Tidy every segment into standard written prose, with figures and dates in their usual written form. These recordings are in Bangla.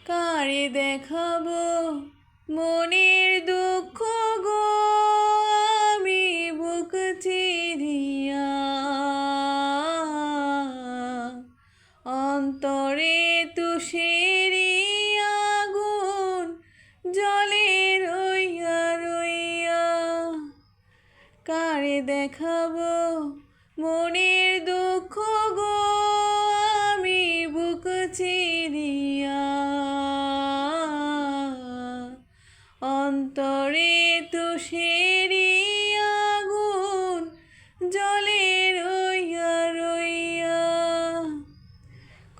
কারে দেখাবো মনের দুঃখ গো আমি বুক চিরিয়া, অন্তরে তুষেরি আগুন জলে রইয়া রইয়া। কারে দেখাবো মনের দুঃখ গো আমি বুক চিরিয়া, অন্তরে তুষেরি আগুন জলে রইয়া রইয়া।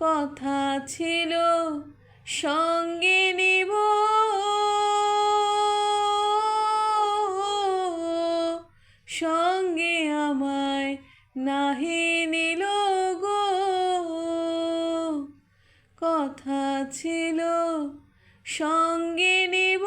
কথা ছিল সঙ্গে নিব, সঙ্গে আমায় নাহি নিল গো। কথা ছিল সঙ্গে নিব,